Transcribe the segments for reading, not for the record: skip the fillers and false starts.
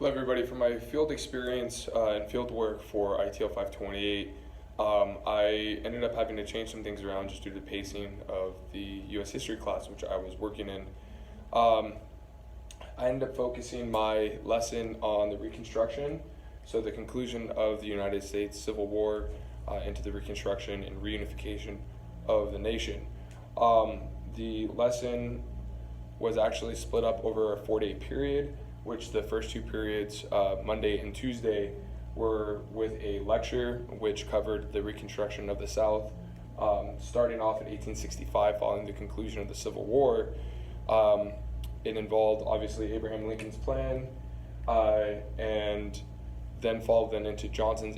Hello everybody. For my field experience and field work for ITL 528, I ended up having to change some things around just due to the pacing of the U.S. history class which I was working in. I ended up focusing my lesson on the Reconstruction, so the conclusion of the United States Civil War into the Reconstruction and reunification of the nation. The lesson was actually split up over a 4-day period, which the first two periods, Monday and Tuesday, were with a lecture which covered the Reconstruction of the South, starting off in 1865 following the conclusion of the Civil War. It involved obviously Abraham Lincoln's plan, and then followed into Johnson's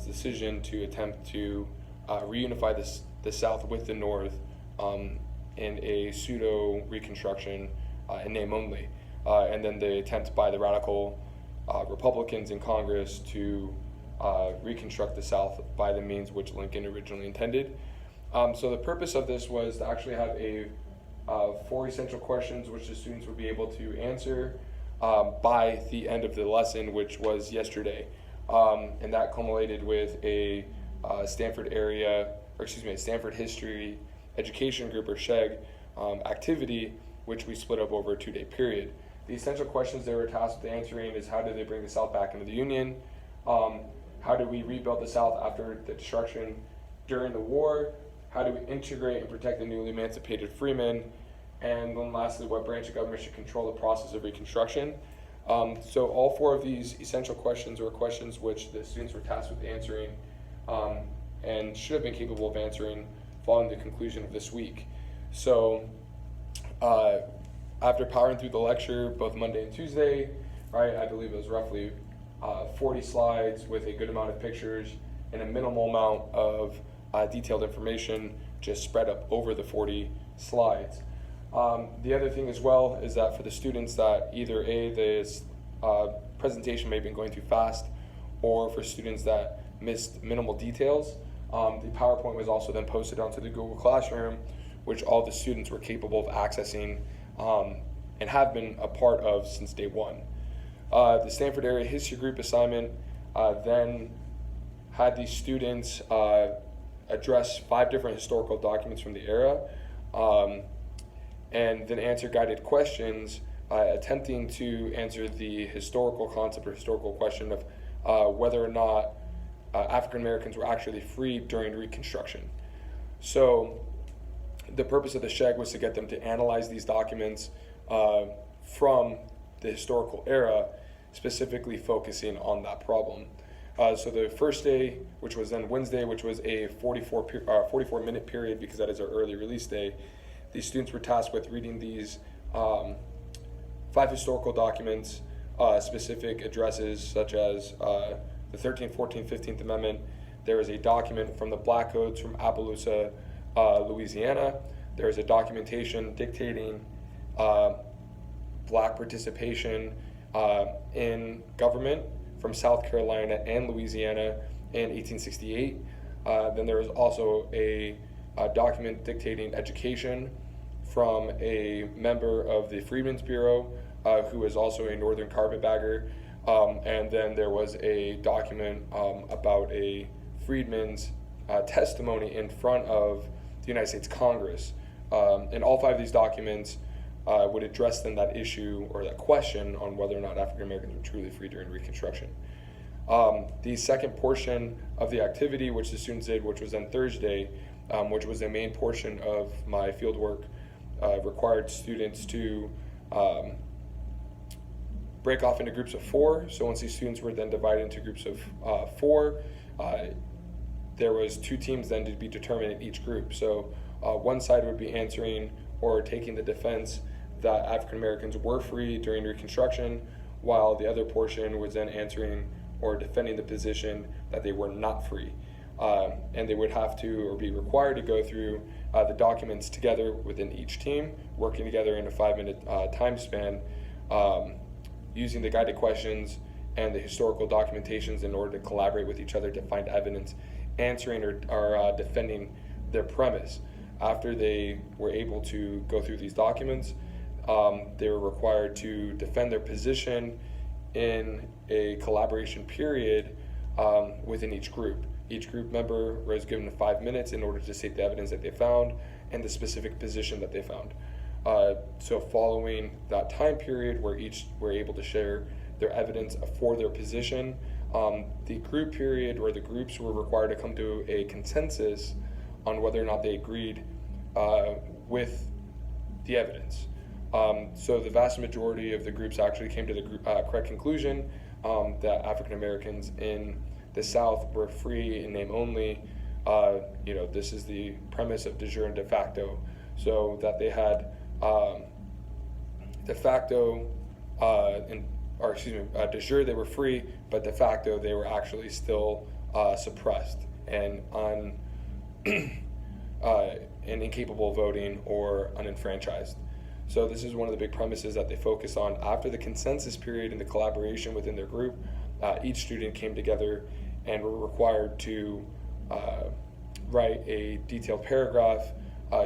decision to attempt to reunify the South with the North in a pseudo Reconstruction in name only. And then the attempt by the radical Republicans in Congress to reconstruct the South by the means which Lincoln originally intended. So the purpose of this was to actually have 4 essential questions which the students would be able to answer by the end of the lesson, which was yesterday. And that culminated with a Stanford History Education Group, or SHEG, activity, which we split up over a 2-day period. The essential questions they were tasked with answering is: how did they bring the South back into the Union? How did we rebuild the South after the destruction during the war? How do we integrate and protect the newly emancipated freemen? And then lastly, what branch of government should control the process of Reconstruction? So all 4 of these essential questions were questions which the students were tasked with answering and should have been capable of answering following the conclusion of this week. So after powering through the lecture both Monday and Tuesday, right, I believe it was roughly 40 slides with a good amount of pictures and a minimal amount of detailed information just spread up over the 40 slides. The other thing as well is that for the students that either this presentation may have been going too fast, or for students that missed minimal details, the PowerPoint was also then posted onto the Google Classroom, which all the students were capable of accessing and have been a part of since day one. The Stanford Area History Group assignment then had these students address 5 different historical documents from the era, and then answer guided questions attempting to answer the historical concept or historical question of whether or not African Americans were actually freed during Reconstruction. So the purpose of the SHEG was to get them to analyze these documents from the historical era, specifically focusing on that problem. So the first day, which was then Wednesday, which was a 44-minute period because that is our early release day, these students were tasked with reading these 5 historical documents, specific addresses such as the 13th, 14th, 15th Amendment. There is a document from the Black Codes from Appaloosa, Louisiana. There is a documentation dictating Black participation in government from South Carolina and Louisiana in 1868. Then there is also a document dictating education from a member of the Freedmen's Bureau who is also a Northern Carpetbagger. And then there was a document about a freedman's testimony in front of the United States Congress. And all 5 of these documents would address then that issue or that question on whether or not African Americans were truly free during Reconstruction. The second portion of the activity, which the students did, which was on Thursday, which was the main portion of my field work, required students to break off into groups of 4. So once these students were then divided into groups of 4, there was 2 teams then to be determined in each group. So one side would be answering or taking the defense that African Americans were free during Reconstruction, while the other portion was then answering or defending the position that they were not free. And they would have to or be required to go through the documents together within each team, working together in a 5-minute time span, using the guided questions and the historical documentations in order to collaborate with each other to find evidence, answering or defending their premise. After they were able to go through these documents, they were required to defend their position in a collaboration period within each group. Each group member was given 5 minutes in order to state the evidence that they found and the specific position that they found. So following that time period where each were able to share their evidence for their position, the group period where the groups were required to come to a consensus on whether or not they agreed with the evidence. So the vast majority of the groups actually came to the correct conclusion that African Americans in the South were free in name only. This is the premise of de jure and de facto. So that they had de facto, de jure they were free, but de facto they were actually still suppressed and incapable of voting or unenfranchised. So this is one of the big premises that they focus on. After the consensus period and the collaboration within their group, each student came together and were required to write a detailed paragraph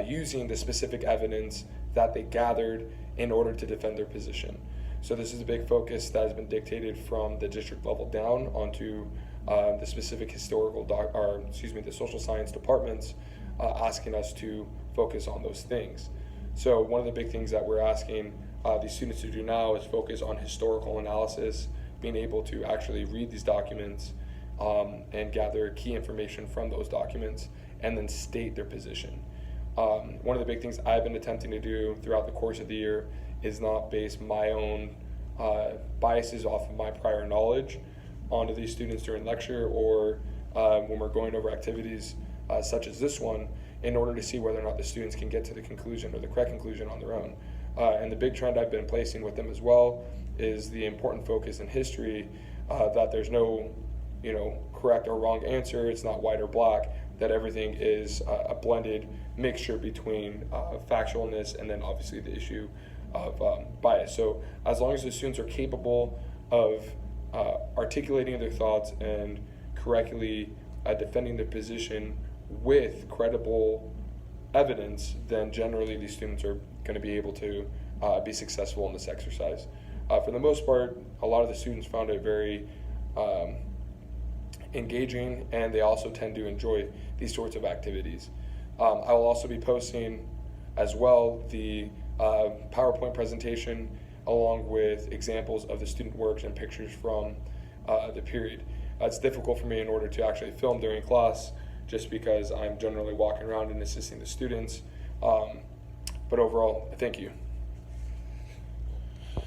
using the specific evidence that they gathered in order to defend their position. So this is a big focus that has been dictated from the district level down onto the specific the social science departments, asking us to focus on those things. So one of the big things that we're asking these students to do now is focus on historical analysis, being able to actually read these documents and gather key information from those documents and then state their position. One of the big things I've been attempting to do throughout the course of the year is not base my own biases off of my prior knowledge onto these students during lecture or when we're going over activities such as this one, in order to see whether or not the students can get to the conclusion or the correct conclusion on their own. And the big trend I've been placing with them as well is the important focus in history that there's no correct or wrong answer. It's not white or black, that everything is a blended mixture between factualness and then obviously the issue of bias. So as long as the students are capable of articulating their thoughts and correctly defending their position with credible evidence, then generally these students are going to be able to be successful in this exercise. For the most part, a lot of the students found it very engaging, and they also tend to enjoy these sorts of activities. I will also be posting as well the PowerPoint presentation along with examples of the student works and pictures from the period. It's difficult for me in order to actually film during class just because I'm generally walking around and assisting the students. But overall, thank you.